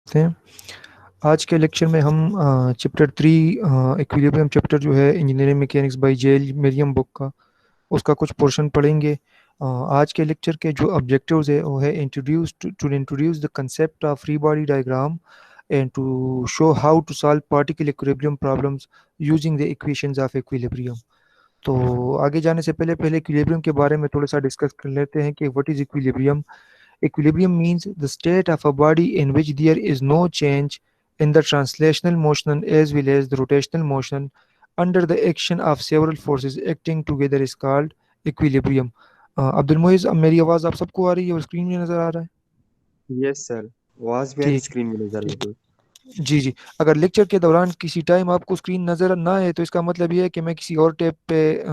हैं। आज के लेक्चर में हम चैप्टर 3 इक्विलिब्रियम चैप्टर जो है engineering mechanics by J L Meriam book का उसका कुछ पोर्शन पढ़ेंगे। आज के लेक्चर के जो ऑब्जेक्टिव्स है वो है introduce the concept of free body diagram and to show how to solve particle equilibrium problems using the equations of equilibrium. तो आगे जाने से पहले पहले इक्विलिब्रियम के बारे में थोड़ा सा डिस्कस कर लेते हैं कि what is equilibrium. Equilibrium means the state of a body in which there is no change in the translational motion as well as the rotational motion under the action of several forces acting together is called equilibrium। Abdul Moiz, अब मेरी आवाज़ आप सबको आ रही है और screen में नज़र आ रहा है? Yes sir. आवाज भी आ रही, ठीक है। स्क्रीन में नजर ठीक। बिल्कुल। जी जी। अगर लेक्चर के दौरान किसी टाइम आपको स्क्रीन नज़र ना आए तो इसका मतलब ये है कि मैं किसी और टैब पे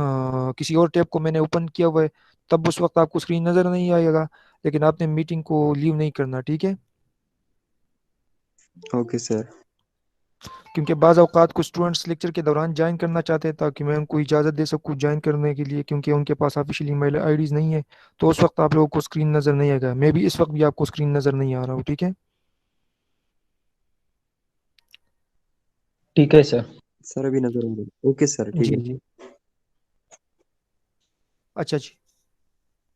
किसी और टैब को मैंने ओपन किया हुआ है, तब उस वक्त आपको स्क्रीन नज़र नहीं आएगा। लेकिन आपने मीटिंग को लीव नहीं करना, ठीक है? Okay sir. क्योंकि बाज़ अवकात कुछ स्टूडेंट्स लेक्चर के दौरान ज्वाइन करना चाहते हैं ताकि मैं उनको इजाज़त दे सकूँ ज्वाइन करने के लिए, क्योंकि उनके पास ऑफिशियल ईमेल आईडीज़ नहीं है। तो उस वक्त आप लोगों को स्क्रीन नज़र नहीं आएगा। मैं भी इस वक्त भी आपको स्क्रीन नज़र नहीं आ रहा हूँ, ठीक है? ठीक है सर। सर अभी नजर आ रही, ओके सर ठीक जी है। जी। अच्छा जी।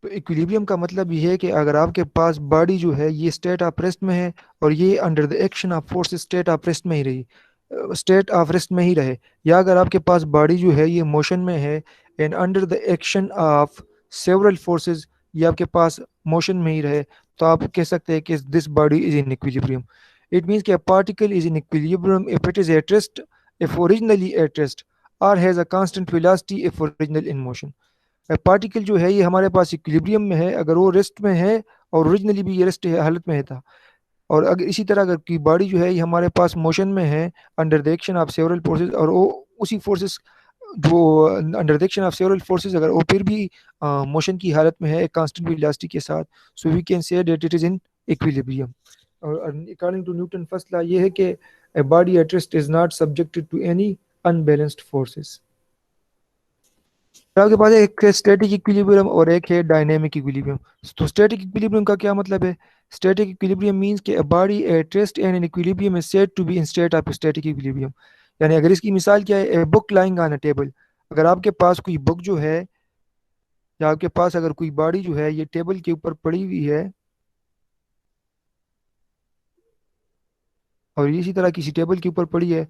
तो इक्विलिब्रियम का मतलब ये है कि अगर आपके पास बॉडी जो है ये स्टेट ऑफ रेस्ट में है और ये under the action of force state of rest में ही रही, स्टेट ऑफ रेस्ट में ही रहे, या अगर आपके पास बॉडी जो है ये मोशन में है and under the action of several forces, ये आपके पास मोशन में ही रहे, तो आप कह सकते हैं कि this body is in equilibrium. It means कि a particle is in equilibrium if it is at rest, if originally at rest, or has a constant velocity if original in motion। Particle जो है ये हमारे पास equilibrium में है अगर वो rest में है, और ओरिजिनली भी ये रेस्ट हालत में है था। और अगर इसी तरह अगर की बॉडी जो है ये हमारे पास मोशन में है under the action of several forces, और वो उसी फोर्सेस जो under the action of several forces अगर वो फिर भी मोशन की हालत में है एक कांस्टेंट वेलोसिटी के साथ, so we can say that it is in equilibrium. और according to Newton first law ये है कि a body at rest is not subjected to any unbalanced forces। तो आपके पास एक है स्टैटिक इक्विलिब्रियम और एक है डायनेमिक इक्विलिब्रियम। तो स्टैटिक इक्विलिब्रियम का क्या मतलब है? स्टैटिक इक्विलिब्रियम मींस कि a body at rest and in equilibrium is said to be in state of static equilibrium. यानी अगर इसकी मिसाल क्या है, a book lying on a table. अगर आपके पास कोई बुक जो है, या आपके पास अगर कोई बॉडी जो है ये टेबल के ऊपर पड़ी हुई है, और इसी तरह किसी टेबल के ऊपर पड़ी है,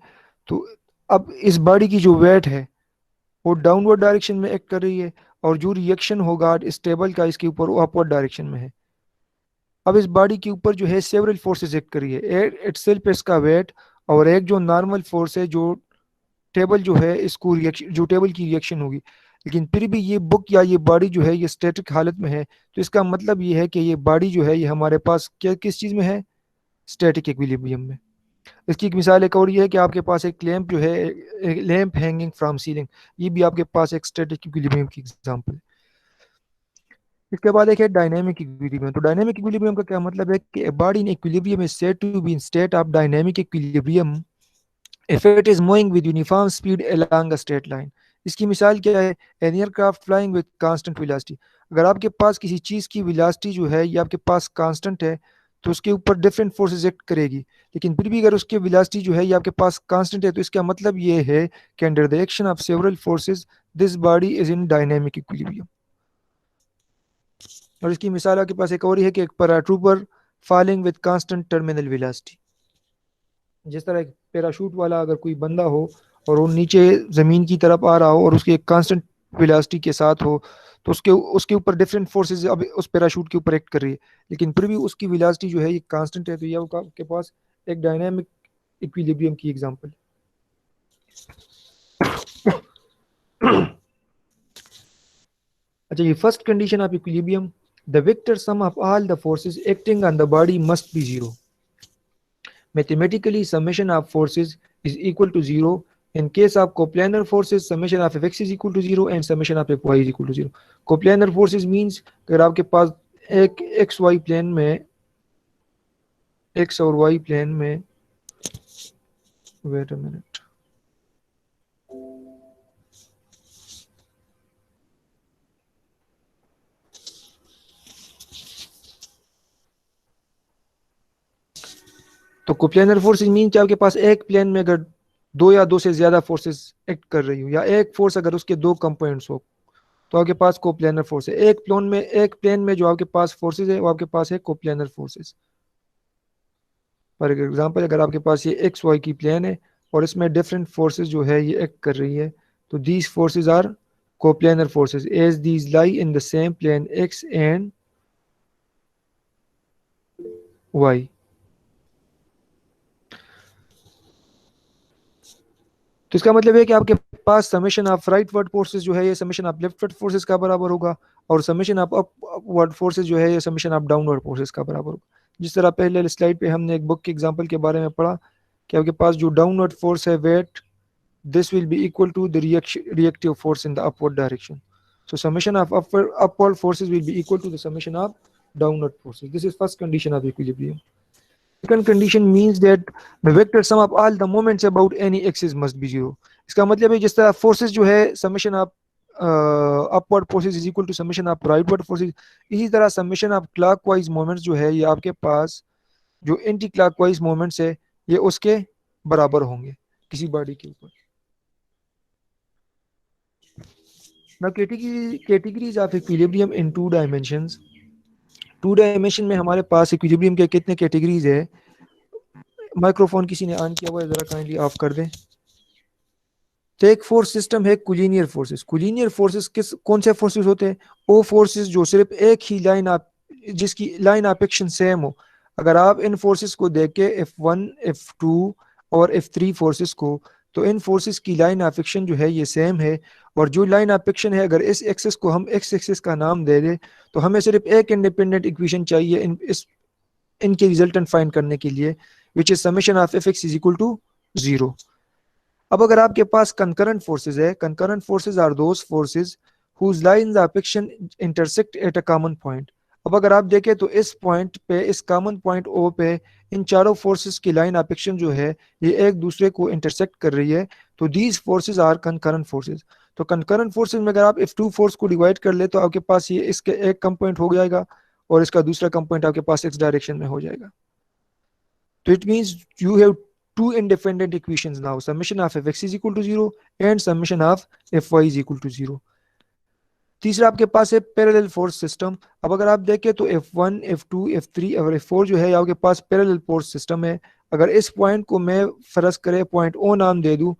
तो अब इस बॉडी की जो वेट है वो डाउनवर्ड डायरेक्शन में एक्ट कर रही है, और जो रिएक्शन होगा इस टेबल का इसके ऊपर वो अपवर्ड डायरेक्शन में है। अब इस बॉडी के ऊपर जो है सेवरल फोर्सेस एक्ट कर रही है, इट सेल्फ इसका वेट, और एक जो नॉर्मल फोर्स है जो टेबल जो है इसको रिएक्शन, जो टेबल की रिएक्शन होगी। लेकिन फिर भी ये बुक या ये बॉडी जो है ये स्टैटिक हालत में है, तो इसका मतलब ये है कि ये बॉडी जो है ये हमारे पास क्या किस चीज़ में है? स्टैटिक इक्विलिब्रियम में। इसकी एक मिसाल एक और ये है कि आपके पास एक लैंप जो है, एक लैंप हैंगिंग फ्रॉम सीलिंग, ये भी आपके पास एक स्टैटिक इक्विलिब्रियम की एग्जांपल है। इसके बाद एक है डायनेमिक इक्विलिब्रियम। तो डायनेमिक इक्विलिब्रियम का क्या मतलब है कि body in equilibrium is said to be in state of dynamic equilibrium if it is moving with uniform speed along a straight line. इसकी मिसाल क्या है? An aircraft flying with constant velocity. अगर आपके पास किसी चीज़ की वेलोसिटी जो है ये आपके पास कांस्टेंट है, तो उसके ऊपर डिफरेंट फोर्सेस एक्ट करेगी। लेकिन फिर भी अगर उसकी वेलोसिटी जो है ये आपके पास कांस्टेंट है, तो इसका मतलब ये है कि under the action of several forces this body is in dynamic equilibrium. और इसकी मिसाल आपके पास एक और ही है कि एक paratrooper falling with constant terminal velocity. जिस तरह एक पैराशूट वाला अगर कोई बंदा हो और वो नीचे ज़मीन की तरफ आ रहा हो और उसकी एक कांस्टेंट वेलोसिटी के साथ हो, तो उसके उसके ऊपर डिफरेंट फोर्सेस अब उस पैराशूट के ऊपर एक्ट कर रही है, लेकिन फिर भी उसकी वेलोसिटी जो है ये कांस्टेंट है, तो ये आपके पास एक डायनामिक इक्विलिब्रियम की एग्जांपल है। अच्छा, ये first condition of equilibrium, the vector sum of all the forces acting on the body must be zero. Mathematically, summation of forces is equal to zero. In case of coplanar forces, summation of fx is equal to zero and summation of fy is equal to zero. Coplanar forces means अगर आपके पास एक x Y plane में, x और Y plane में, wait a minute, तो coplanar forces mean कि आपके पास एक प्लेन में अगर दो या दो से ज्यादा फोर्सेस एक्ट कर रही हो, या एक फोर्स अगर उसके दो कंपोनेंट्स हो, तो आपके पास कोप्लेनर फोर्स है। एक प्लेन में जो आपके पास फोर्सेज है वो आपके पास है कोप्लेनर फोर्सेज। फॉर एग्जांपल अगर आपके पास ये एक्स वाई की प्लेन है और इसमें डिफरेंट फोर्सेज जो है ये एक्ट कर रही है, तो these forces are coplanar forces as these lie in the same plane x and y. तो इसका मतलब है कि आपके पास summation of rightward forces जो है ये summation of leftward forces का बराबर होगा, और समेशन ऑफ अपवर्ड फोर्सेस जो है ये समेशन ऑफ डाउनवर्ड फोर्सेस का बराबर होगा। जिस तरह पहले स्लाइड पे हमने एक बुक के एग्जांपल के बारे में पढ़ा कि आपके पास जो डाउनवर्ड फोर्स है wait, this will be equal to the reactive force in the upward direction. So summation of upward forces will be equal to the summation of downward forces. This is first condition of equilibrium. Second condition means that the vector sum of all the moments about any axis must be zero. इसका मतलब है जिस तरह forces जो है summation of upward forces is equal to summation of rightward forces, इसी तरह summation of clockwise moments जो है ये आपके पास जो एंटी क्लॉकवाइज मोमेंट्स है ये उसके बराबर होंगे किसी बॉडी के ऊपर। Now categories of equilibrium in two dimensions. Two dimension में हमारे पास इक्विलिब्रियम के कितने कैटेगरीज है? माइक्रोफोन किसी ने ऑन किया हुआ है, जरा काइंडली ऑफ कर दें। तो एक फोर्स सिस्टम है कुलीनियर फोर्सेस। कुलीनियर फोर्सेस किस कौन से फोर्सेस होते हैं? वो फोर्सेस जो सिर्फ एक ही लाइन आप जिसकी लाइन ऑफ एक्शन सेम हो। अगर आप इन फोर्सेस को देख के F1 F2 और F3 फोर्सेस को, तो इन फोर्सेस की लाइन ऑफ एक्शन जो है ये सेम है। और जो लाइन ऑफ एक्शन है अगर इस एक्सिस को हम एक्स एक्सिस का नाम दे दें, तो हमें सिर्फ एक इंडिपेंडेंट इक्वेशन चाहिए इनके रिजल्टेंट फाइंड करने के लिए, which is summation of F X is equal to 0। अब अगर आपके पास कंकरेंट फोर्सेज है, concurrent forces are those forces whose lines of action intersect at a common point. अब अगर आप देखें तो इस पॉइंट पे, इस कॉमन पॉइंट ओ पे, इन चारों फोर्सेस की लाइन ऑफ एक्शन जो है ये एक दूसरे को इंटरसेक्ट कर रही है, तो these forces are concurrent forces. तो कंकरेंट फोर्सेज में अगर आप F2 फोर्स को डिवाइड कर ले तो आपके पास ये इसके एक कंपोनेंट हो जाएगा और इसका दूसरा कंपोनेंट आपके पास एक्स डायरेक्शन में हो जाएगा। तो it means you have two independent equations now, summation of fx is equal to 0 and summation of fy is equal to 0। तीसरा आपके पास है पैरेलल फोर्स सिस्टम। अब अगर आप देखें तो F1 F2 F3 और F4 जो है आपके पास पैरेलल फोर्स सिस्टम है। अगर इस पॉइंट को मैं फर्ज करे पॉइंट ओ नाम दे दूं,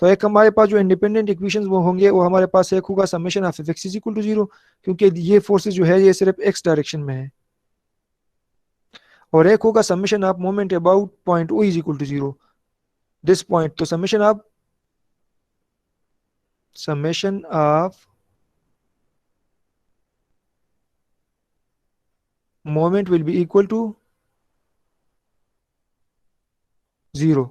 तो एक हमारे पास जो इंडिपेंडेंट इक्वेशंस वो होंगे वो हमारे पास एक होगा summation of F X is equal to 0, क्योंकि ये फोर्सेस जो है ये सिर्फ एक्स डायरेक्शन में है। और एक होगा summation of moment about point O is equal to 0, this point. तो summation of moment will be equal to 0,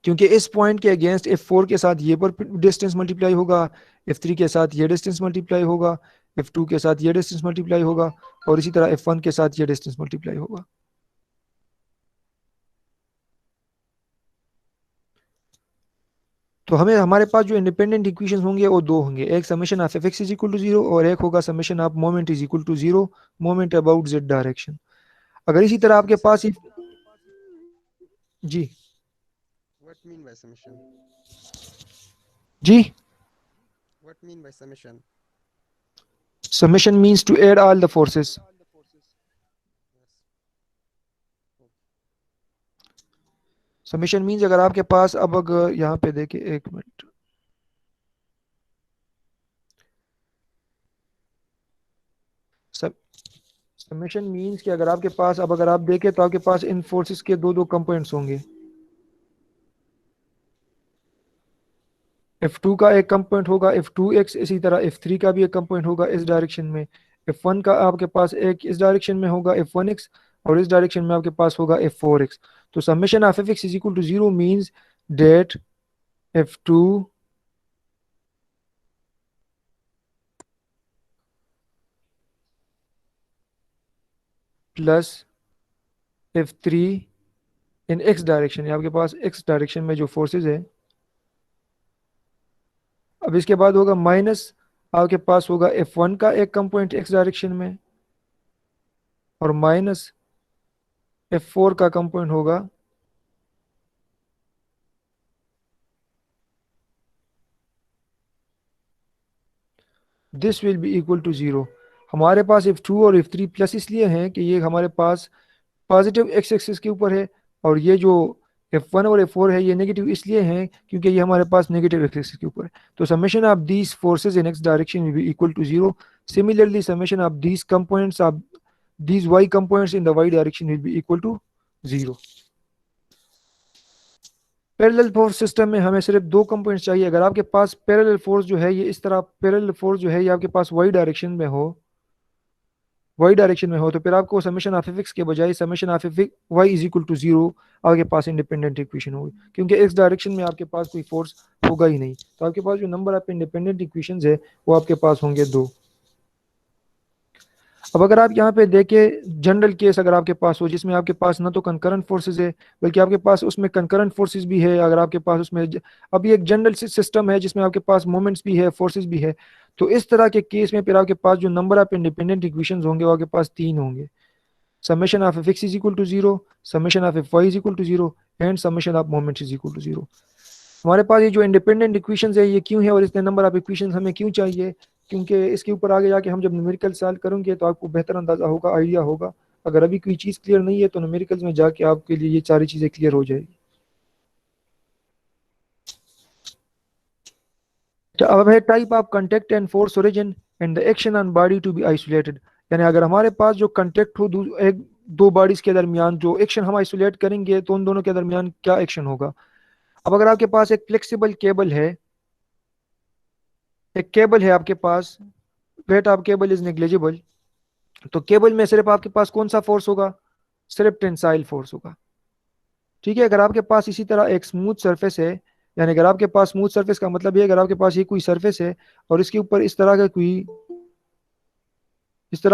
क्योंकि इस पॉइंट के अगेंस्ट F4 के साथ ये पर डिस्टेंस मल्टीप्लाई होगा, F3 के साथ ये डिस्टेंस मल्टीप्लाई होगा, F2 के साथ ये डिस्टेंस मल्टीप्लाई होगा, और इसी तरह F1 के साथ ये डिस्टेंस मल्टीप्लाई होगा। तो हमें हमारे पास जो इंडिपेंडेंट इक्वेशन होंगे वो दो होंगे, एक summation of F X is equal to 0 और एक होगा summation of moment is equal to 0 moment about Z direction. अगर इसी तरह आपके पास जी What mean by summation? जी What mean by summation? Summation means to add all the forces. Summation means अगर आपके पास, अब अगर यहाँ पे देखिए एक मिनट, समेशन मीन्स कि अगर आपके पास, अब अगर आप देखें तो आपके पास इन फोर्सेस के दो दो कंपोनेंट्स होंगे। F2 का एक कंपोनेंट होगा F2x, इसी तरह F3 का भी एक कंपोनेंट होगा इस डायरेक्शन में। F1 का आपके पास एक इस डायरेक्शन में होगा F1x, और इस डायरेक्शन में आपके पास होगा F4x। तो summation of fx is equal to 0 means that F2 plus F3 in x direction, आपके पास x डायरेक्शन में जो फोर्सेज है। अब इसके बाद होगा माइनस, आपके पास होगा F1 का एक कंपोनेंट x डायरेक्शन में, और माइनस F4 का कंपोनेंट होगा this will be equal to zero. हमारे पास F2 और F3 प्लस इसलिए हैं कि ये हमारे पास पॉजिटिव एक्स एक्सिस के ऊपर है, और ये जो F1 और F4 है ये नेगेटिव इसलिए हैं क्योंकि ये हमारे पास नेगेटिव एक्स एक्सिस के ऊपर है। तो summation of these forces in X direction will be equal to zero. Similarly summation of these components of these y components in the y direction will be equal to 0। Parallel force system में हमें सिर्फ दो components चाहिए। अगर आपके पास parallel force जो है ये इस तरह पैरेलल फोर्स जो है ये आपके पास y डायरेक्शन में हो तो फिर आपको समेशन ऑफ एफ के बजाय summation of F y is equal to zero आपके पास इंडिपेंडेंट इक्वेशन होगी, क्योंकि एक्स डायरेक्शन में आपके पास कोई फोर्स होगा ही नहीं। तो आपके पास जो नंबर ऑफ इंडिपेंडेंट इक्वेशंस है वो आपके पास होंगे दो। अब अगर आप यहाँ पे देखें जनरल केस अगर आपके पास हो जिसमें आपके पास ना तो कंकरेंट फोर्सेस है बल्कि आपके पास उसमें कंकरेंट फोर्सेस भी है, अगर आपके पास उसमें अभी एक जनरल सिस्टम है जिसमें आपके पास मोमेंट्स भी है फोर्सेस भी है, तो इस तरह के केस में फिर आपके पास जो नंबर ऑफ इंडिपेंडेंट इक्वेशंस होंगे वो आपके पास तीन होंगे। Summation of F X is equal to zero, summation of F Y is equal to zero and summation of moments is equal to zero. हमारे पास ये जो इंडिपेंडेंट इक्वेशंस है ये क्यों है और इतने नंबर ऑफ इक्वेशंस हमें क्यों चाहिए, क्योंकि इसके ऊपर आगे जाके हम जब न्यूमेरिकल सॉल्व करेंगे तो आपको बेहतर अंदाजा होगा, आइडिया होगा। अगर अभी कोई चीज़ क्लियर नहीं है तो न्यूमेरिकल्स में जाके आपके लिए ये सारी चीज़ें क्लियर हो जाएगी। अब है type of contact and force origin and the action on body to be isolated. यानी अगर हमारे पास जो कंटेक्ट हो एक दो बॉडीज के दरमियान जो एक्शन हम आइसोलेट करेंगे तो उन दोनों के दरमियान क्या एक्शन होगा। अब अगर आपके पास एक फ्लेक्सिबल केबल है, एक केबल है आपके पास, weight of cable is negligible, तो केबल में सिर्फ आपके पास कौन सा फोर्स होगा, सिर्फ टेंसाइल फोर्स होगा। ठीक है, अगर आपके पास इसी तरह एक स्मूथ सरफेस है, यानी अगर आपके पास स्मूथ सरफेस का मतलब ये अगर आपके पास ये कोई सरफेस है और इसके ऊपर इस तरह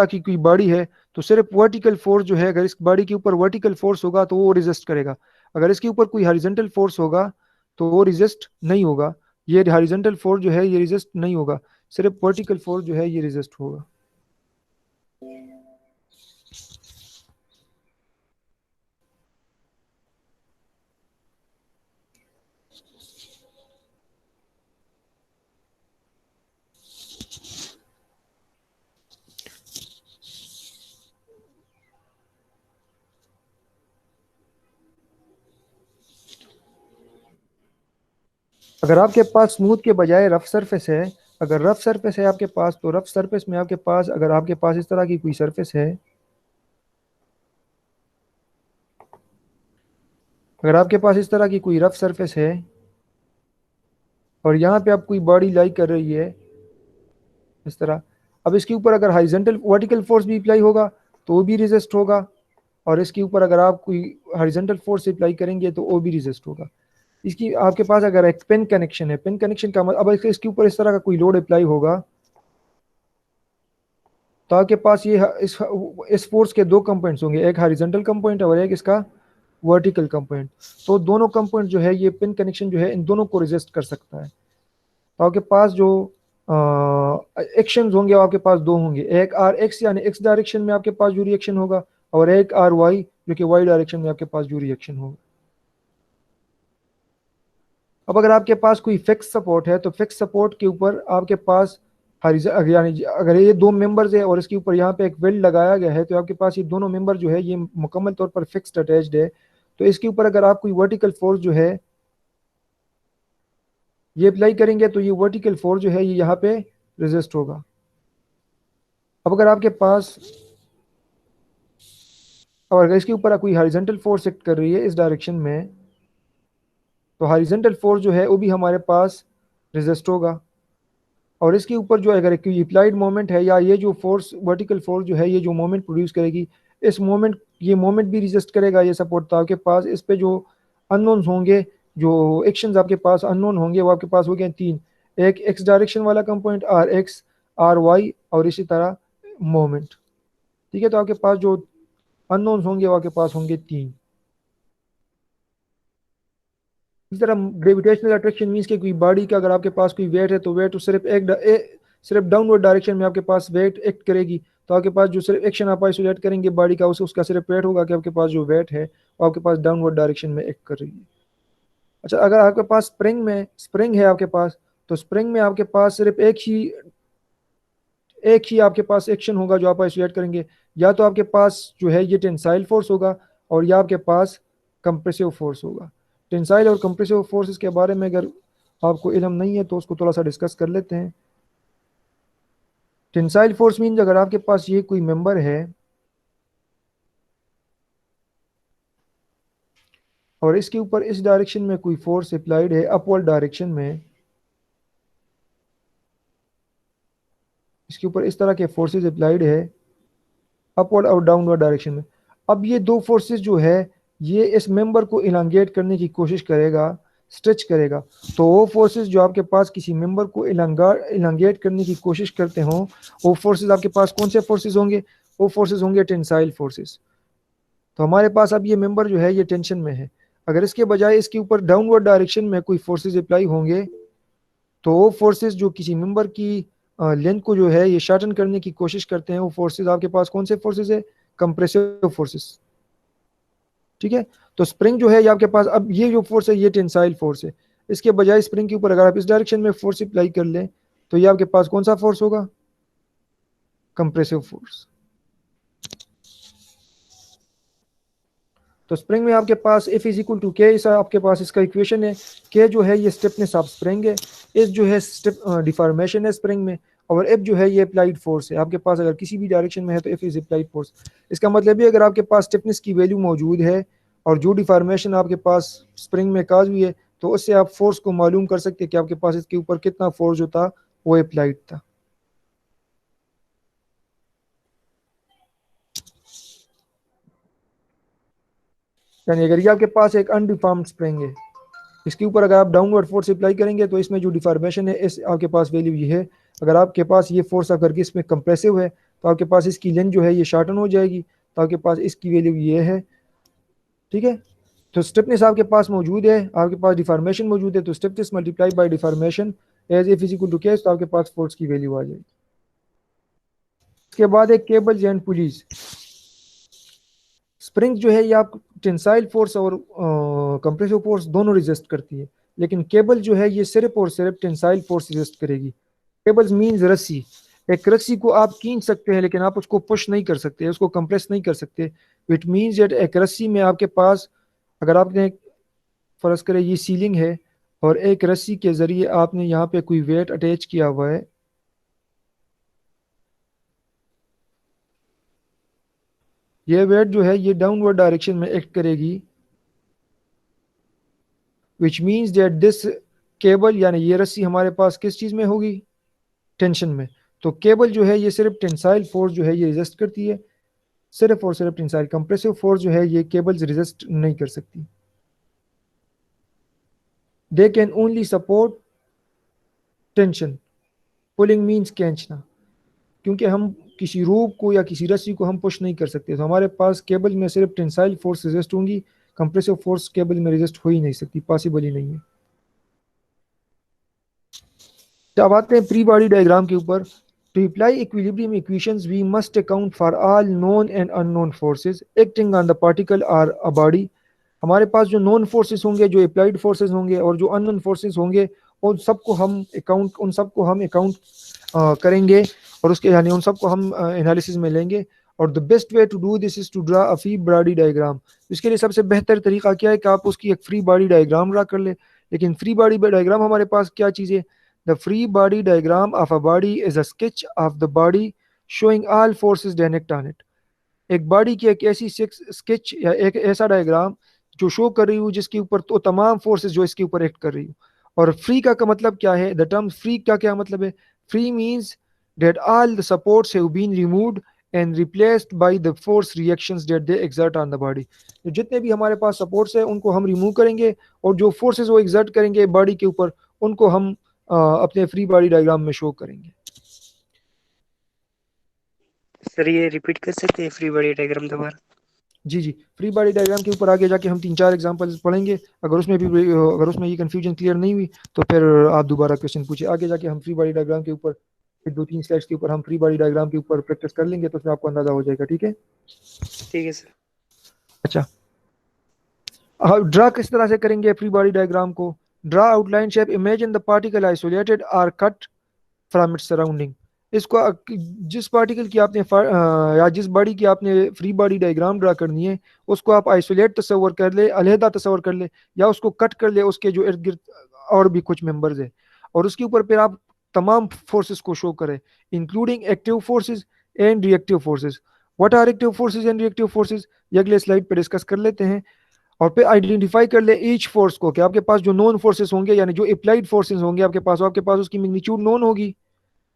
की कोई बॉडी है तो सिर्फ वर्टिकल फोर्स जो है अगर इस बॉडी के ऊपर वर्टिकल फोर्स होगा तो वो रेजिस्ट करेगा। अगर इसके ऊपर कोई हॉरिजॉन्टल फोर्स होगा तो वो रेजिस्ट नहीं होगा। ये हॉरिजॉन्टल फोर्स जो है ये रेजिस्ट नहीं होगा, सिर्फ वर्टिकल फोर्स जो है ये रेजिस्ट होगा। अगर आपके पास स्मूथ के बजाय रफ सरफेस है, अगर रफ सरफेस है आपके पास तो रफ सरफेस में आपके पास अगर आपके पास इस तरह की कोई सरफेस है, अगर आपके पास इस तरह की कोई रफ सरफेस है और यहाँ पे आप कोई बॉडी लाई कर रही है इस तरह, अब इसके ऊपर अगर हॉरिजॉन्टल वर्टिकल फोर्स भी अप्लाई होगा तो वो भी रेजिस्ट होगा, और इसके ऊपर अगर आप कोई हॉरिजॉन्टल फोर्स अप्लाई करेंगे तो वो भी रेजिस्ट होगा। इसकी आपके पास अगर एक पिन कनेक्शन है, पिन कनेक्शन का मतलब अब इसके ऊपर इस तरह का कोई लोड अप्लाई होगा तो आपके पास ये इस फोर्स के दो कंपोनेंट्स होंगे, एक हॉरिजॉन्टल कंपोनेंट और एक इसका वर्टिकल कंपोनेंट। तो दोनों कंपोनेंट जो है ये पिन कनेक्शन जो है इन दोनों को रेजिस्ट कर सकता है। तो आपके पास जो एक्शन होंगे वो आपके पास दो होंगे, एक आर एक्स यानी एक्स डायरेक्शन में आपके पास जो रिएक्शन होगा और एक आर वाई जो कि वाई डायरेक्शन में आपके पास जो रिएक्शन होगा। अब अगर आपके पास कोई फिक्स सपोर्ट है तो फिक्स सपोर्ट के ऊपर आपके पास यानी अगर ये दो मेंबर्स है और इसके ऊपर यहाँ पे एक वेल्ड लगाया गया है तो आपके पास ये दोनों मेंबर जो है ये मुकम्मल तौर पर फिक्स्ड अटैच्ड है। तो इसके ऊपर अगर आप कोई वर्टिकल फोर्स जो है ये अप्लाई करेंगे तो ये वर्टिकल फोर्स जो है ये यहाँ पे रेजिस्ट होगा। अब अगर आपके पास और अगर इसके ऊपर कोई हॉरिजॉन्टल फोर्स एक्ट कर रही है इस डायरेक्शन में तो हॉरिजॉन्टल फोर्स जो है वो भी हमारे पास रेजिस्ट होगा, और इसके ऊपर जो अगर कोई अप्लाइड मोमेंट है या ये जो फोर्स वर्टिकल फोर्स जो है ये जो मोमेंट प्रोड्यूस करेगी इस मोमेंट ये मोमेंट भी रेजिस्ट करेगा ये सपोर्ट। तो आपके पास इस पे जो अननोन्स होंगे, जो एक्शंस आपके पास अननोन होंगे वो आपके पास हो गए तीन, एक एक्स डायरेक्शन वाला component R X, R Y और इसी तरह मोमेंट। ठीक है, तो आपके पास जो अननोन्स होंगे वो आपके पास होंगे तीन। इस तरह ग्रेविटेशनल अट्रैक्शन मींस कि कोई बॉडी का अगर आपके पास कोई वेट है तो वेट सिर्फ सिर्फ डाउनवर्ड डायरेक्शन में आपके पास वेट एक्ट करेगी, तो आपके पास जो सिर्फ एक्शन आप आइसोलेट करेंगे बॉडी का, उसका सिर्फ वेट होगा कि आपके पास जो वेट है वो आपके पास डाउनवर्ड डायरेक्शन में एक्ट कर रही है। अच्छा, अगर आपके पास स्प्रिंग है आपके पास, तो स्प्रिंग में आपके पास सिर्फ एक ही आपके पास एक्शन होगा जो आप आइसोलेट करेंगे, या तो आपके पास जो है ये टेंसाइल फोर्स होगा और या आपके पास कंप्रेसिव फोर्स होगा। टेंसाइल और कंप्रेसिव फोर्सेस के बारे में अगर आपको इल्म नहीं है तो उसको थोड़ा सा डिस्कस कर लेते हैं। टेंसाइल फोर्स मीन अगर आपके पास ये कोई मेंबर है और इसके ऊपर इस डायरेक्शन में कोई फोर्स अप्लाइड है अपवर्ड डायरेक्शन में, इसके ऊपर इस तरह के फोर्सेस अप्लाइड है अपवर्ड और डाउनवर्ड डायरेक्शन में। अब ये दो फोर्सेस जो है ये इस मेंबर को इलांगेट करने की कोशिश करेगा, स्ट्रेच करेगा। तो वो फोर्सेस जो आपके पास किसी मेंबर को इलांगेट करने की कोशिश करते हों, वो फोर्सेस आपके पास कौन से फोर्सेस होंगे? वो फोर्सेस होंगे टेंसाइल फोर्सेस। तो हमारे पास अब ये मेंबर जो है ये टेंशन में है, अगर इसके बजाय इसके ऊपर डाउनवर्ड डायरेक्शन में कोई फोर्सेस अप्लाई होंगे तो वो फोर्सेस जो किसी मेंबर की लेंथ को जो है ये शॉर्टन करने की कोशिश करते हैं, वो फोर्सेस आपके पास कौन से फोर्सेस है? Compressive forces. ठीक है, तो स्प्रिंग जो है ये आपके पास, अब ये जो फोर्स है ये टेंसाइल फोर्स है, इसके बजाय स्प्रिंग के ऊपर अगर आप इस डायरेक्शन में फोर्स अप्लाई कर लें तो ये आपके पास कौन सा फोर्स होगा? Compressive force. तो स्प्रिंग में आपके पास F इज इक्वल टू के, आपके पास इसका इक्वेशन है। के जो है ये स्टिफनेस ऑफ स्प्रिंग है, एस जो है डिफॉर्मेशन है स्प्रिंग में, और एफ जो है ये अप्लाइड फोर्स है। आपके पास अगर किसी भी डायरेक्शन में है तो एफ इज अप्लाइड फोर्स। इसका मतलब है अगर आपके पास स्टिफनेस की वैल्यू मौजूद है और जो डिफॉर्मेशन आपके पास स्प्रिंग में काज हुई है, तो उससे आप फोर्स को मालूम कर सकते हैं कि आपके पास इसके ऊपर कितना फोर्स जो था वो अप्लाइड था। यानी अगर ये आपके पास एक अनडिफॉर्म्ड स्प्रिंग है, इसके ऊपर अगर आप डाउनवर्ड फोर्स अप्लाई करेंगे तो इसमें जो डिफॉर्मेशन है इस आपके पास वैल्यू ये है। अगर आपके पास ये फोर्स अगर इसमें कंप्रेसिव है तो आपके पास इसकी लेंथ जो है ये शॉर्टन हो जाएगी, तो आपके पास इसकी वैल्यू ये है। ठीक है, तो स्टिफनेस आपके पास मौजूद है, आपके पास डिफॉर्मेशन मौजूद है, तो stiffness multiply by deformation as F is equal to K, तो आपके पास फोर्स की वैल्यू आ जाएगी। इसके बाद एक केबल्स एंड पुलीज। स्प्रिंग जो है ये आप टेंसाइल फोर्स और कंप्रेसिव फोर्स दोनों रिजिस्ट करती है, लेकिन केबल जो है ये सिर्फ और सिर्फ टेंसाइल फोर्स रिजिस्ट करेगी। केबल्स मीन्स रस्सी। एक रस्सी को आप खींच सकते हैं लेकिन आप उसको पुश नहीं कर सकते, उसको कंप्रेस नहीं कर सकते। इट मीन्स दैट एक रस्सी में आपके पास, अगर आपने फर्ज करें ये सीलिंग है और एक रस्सी के जरिए आपने यहाँ पे कोई वेट अटैच किया हुआ है, ये वेट जो है ये डाउनवर्ड डायरेक्शन में एक्ट करेगी, which means that this cable यानी ये रस्सी हमारे पास किस चीज़ में होगी? टेंशन में। तो केबल जो है ये सिर्फ टेंसाइल फोर्स जो है ये रिजिस्ट करती है, सिर्फ और सिर्फ टेंसाइल। कंप्रेसिव फोर्स जो है ये केबल्स रिजिस्ट नहीं कर सकती। They can only support tension. Pulling means खींचना, क्योंकि हम किसी रूप को या किसी रस्सी को हम पुश नहीं कर सकते, तो हमारे पास केबल में सिर्फ टेंसाइल फोर्स रेजिस्ट होंगी, कंप्रेसिव फोर्स केबल में रेजिस्ट हो ही नहीं सकती, पॉसिबल ही नहीं है। तो अब आते हैं प्री बॉडी डायग्राम के ऊपर। To apply equilibrium equations we must account for all known and unknown forces acting on the particle और अ बॉडी। हमारे पास जो नोन फोर्सेस होंगे, जो अप्लाइड फोर्सेस होंगे और जो अननोन फोर्सेस होंगे, उन सबको हम अकाउंट करेंगे और उसके यानी उन सबको हम एनालिसिस में लेंगे। और the best way to do this is to draw a free body diagram. इसके लिए सबसे बेहतर तरीका क्या है कि आप उसकी एक फ्री बॉडी डायग्राम ड्रा कर ले। लेकिन फ्री बॉडी डायग्राम हमारे पास क्या चीज़ है? The free body diagram of a body is a sketch of the body showing all forces direct on it. एक बॉडी की एक ऐसी स्केच या एक ऐसा डायग्राम जो शो कर रही हूँ जिसके ऊपर तो तमाम फोर्सेस जो इसके ऊपर एक्ट कर रही हूँ। और फ्री का मतलब क्या है? द टर्म फ्री का क्या मतलब है? Free means that all the supports have been removed and replaced by the force reactions that they exert on the body। तो जितने भी हमारे पास सपोर्ट्स है उनको हम रिमूव करेंगे और जो फोर्सेस वो एग्जर्ट करेंगे बॉडी के ऊपर उनको हम अपने फ्री बॉडी डायग्राम में शो करेंगे। सर ये रिपीट कर सकते हैं फ्री बॉडी डायग्राम दोबारा? जी जी, फ्री बॉडी डायग्राम के ऊपर आगे जाके हम 3-4 एग्जांपल्स पढ़ेंगे। अगर उसमें ये कंफ्यूजन क्लियर नहीं हुई तो फिर आप दोबारा क्वेश्चन पूछिए। आगे जाके हम फ्री बॉडी डायग्राम के ऊपर दो तीन स्लाइड्स के ऊपर हम फ्री बॉडी डायग्राम के ऊपर प्रैक्टिस कर लेंगे तो उसमें आपको अंदाजा हो जाएगा, ठीक है। ठीक है सर। अच्छा, ड्रा किस तरह से करेंगे फ्री बॉडी डायग्राम को? Draw outline shape, imagine the particle isolated or cut from its surrounding. इसको जिस पार्टिकल की आपने या जिस बॉडी की आपने फ्री बॉडी डायग्राम ड्रा करनी है उसको आप आइसोलेट तस्वर कर ले, अलहदा तस्वर कर ले, या उसको कट कर ले, उसके जो इर्द गिर्द और भी कुछ मेंबर्स है, और उसके ऊपर फिर आप तमाम फोर्सेस को शो करें, including active forces and reactive forces. What are active forces and reactive forces, ये अगले स्लाइड पे डिस्कस कर लेते हैं। और फिर आइडेंटिफाई कर ले ईच फोर्स को, कि आपके पास जो नॉन फोर्सेस होंगे यानी जो अप्लाइड फोर्सेस होंगे आपके पास उसकी मैग्नीट्यूड नॉन होगी,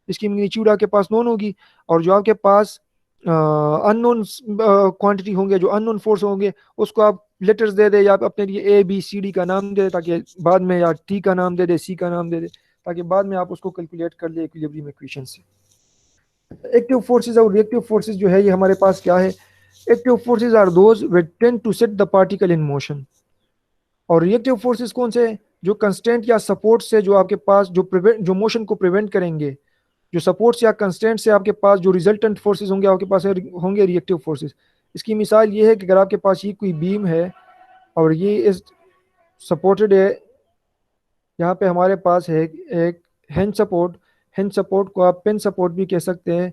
इसकी मैग्नीट्यूड आपके पास नॉन होगी, और जो आपके पास अननोन क्वांटिटी होंगे, जो अननोन फोर्स होंगे, उसको आप लेटर्स दे दे, या आप अपने लिए ए बी सी डी का नाम दे, ताकि बाद में, या टी का नाम दे दे, सी का नाम दे दे, ताकि बाद में आप उसको कैलकुलेट कर ले इक्विलिब्रियम इक्वेशन से। एक्टिव फोर्सेस और रिएक्टिव फोर्सेस जो है ये हमारे पास क्या है? Active forces are those which tend to set the particle in motion, और रिएक्टिव फोर्सेस कौन से हैं? जो कंस्टेंट या सपोर्ट से जो आपके पास जो मोशन को प्रिवेंट करेंगे, जो सपोर्ट्स या कंस्टेंट से आपके पास जो रिजल्टेंट फोर्सेस होंगे आपके पास होंगे रिएक्टिव फोर्सेस। इसकी मिसाल ये है कि अगर आपके पास ये कोई बीम है और ये इस सपोर्टेड है, यहाँ पे हमारे पास है एक हिंज सपोर्ट को आप पिन सपोर्ट भी कह सकते हैं,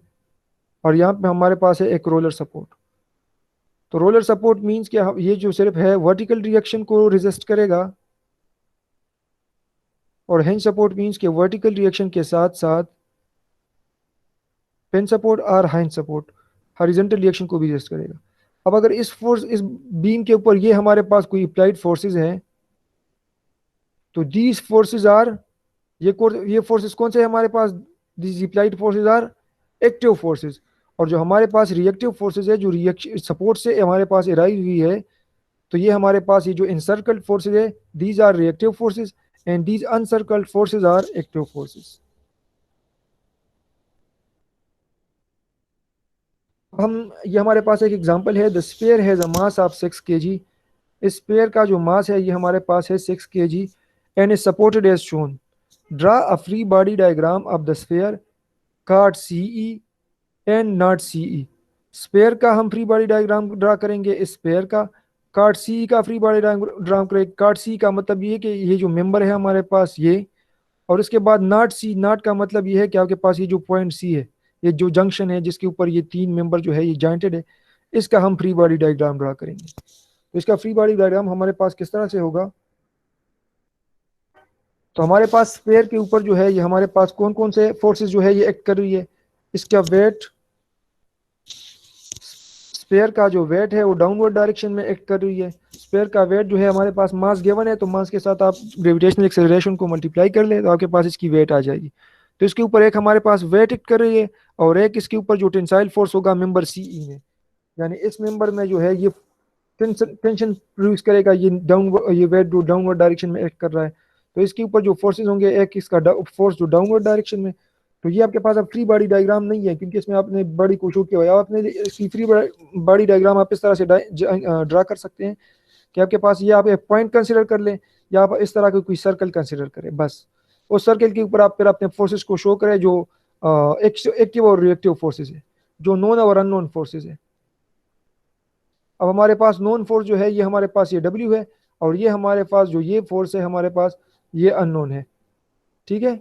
और यहाँ पे हमारे पास है एक रोलर सपोर्ट। तो रोलर सपोर्ट मींस कि ये जो सिर्फ है वर्टिकल रिएक्शन को रेजिस्ट करेगा, और हिंज सपोर्ट मींस कि वर्टिकल रिएक्शन के साथ साथ पेन सपोर्ट और हाइंज सपोर्ट हॉरिजॉन्टल रिएक्शन को भी रेजिस्ट करेगा। अब अगर इस बीम के ऊपर ये हमारे पास कोई अप्लाइड फोर्सेस हैं, तो दीज फोर्सेस आर, ये फोर्सेस कौन से हैं हमारे पास? These applied forces are active forces. और जो हमारे पास रिएक्टिव फोर्सेस है, जो रिएक्शन सपोर्ट से हमारे पास एराइज हुई है, तो ये हमारे पास ये जो इनसर्कल्ड फोर्सेस है, these are reactive forces, and these uncircled forces are active forces. ये हमारे पास एक एग्जांपल है, the sphere has a mass of 6 kg। इस स्फीयर का जो मास है ये हमारे पास है 6 kg and is supported as shown. Draw a free body diagram of the sphere cord CE and knot CE. Sphere का हम फ्री बॉडी डायग्राम ड्रा करेंगे, इस स्फीयर का। कार्ड सी का फ्री बॉडी डायग्राम करेंगे। कार्ड सी का मतलब ये कि ये जो मेंबर है हमारे पास ये, और इसके बाद नॉट सी, नॉट का मतलब ये है कि आपके पास ये जो पॉइंट सी है, ये जो जंक्शन है जिसके ऊपर ये तीन मेंबर जो है ये जॉइंटेड है, इसका हम फ्री बॉडी डायग्राम ड्रा करेंगे। तो इसका फ्री बॉडी डायग्राम हमारे पास किस तरह से होगा? तो हमारे पास स्फीयर के ऊपर जो है ये हमारे पास कौन कौन से फोर्सेस जो है ये एक्ट कर रही है? इसका वेट, स्फीयर का जो वेट है वो डाउनवर्ड डायरेक्शन में एक्ट कर रही है। स्फीयर का वेट जो है हमारे पास मास गिवन है, तो मास के साथ आप ग्रेविटेशनल एक्सेलरेशन को मल्टीप्लाई कर ले तो आपके पास इसकी वेट आ जाएगी। तो इसके ऊपर एक हमारे पास वेट एक्ट कर रही है, और एक इसके ऊपर जो टेंसाइल फोर्स होगा मेंबर सीई में, यानी इस मेंबर में जो है ये टेंशन प्रोड्यूस करेगा, ये वेट जो डाउनवर्ड डायरेक्शन में एक्ट कर रहा है। तो इसके ऊपर जो फोर्सेस होंगे, एक इसका फोर्स जो डाउनवर्ड डायरेक्शन में, तो ये आपके पास अब फ्री बॉडी डायग्राम नहीं है, क्योंकि इसमें आपने बॉडी को शो किया हुआ है। आपने इसकी फ्री बॉडी डायग्राम आप इस तरह से ड्रा कर सकते हैं कि आपके पास ये आप एक पॉइंट कंसिडर कर लें, या आप इस तरह का कोई सर्कल कंसिडर करें, बस उस सर्कल के ऊपर आप फिर अपने फोर्सेस को शो करें, जो एक्टिव और रिएक्टिव फोर्सेस है, जो नोन और अननोन फोर्सेस है। अब हमारे पास नोन फोर्स जो है ये हमारे पास ये W है, और ये हमारे पास जो ये फोर्स है हमारे पास ये अननोन है, ठीक है।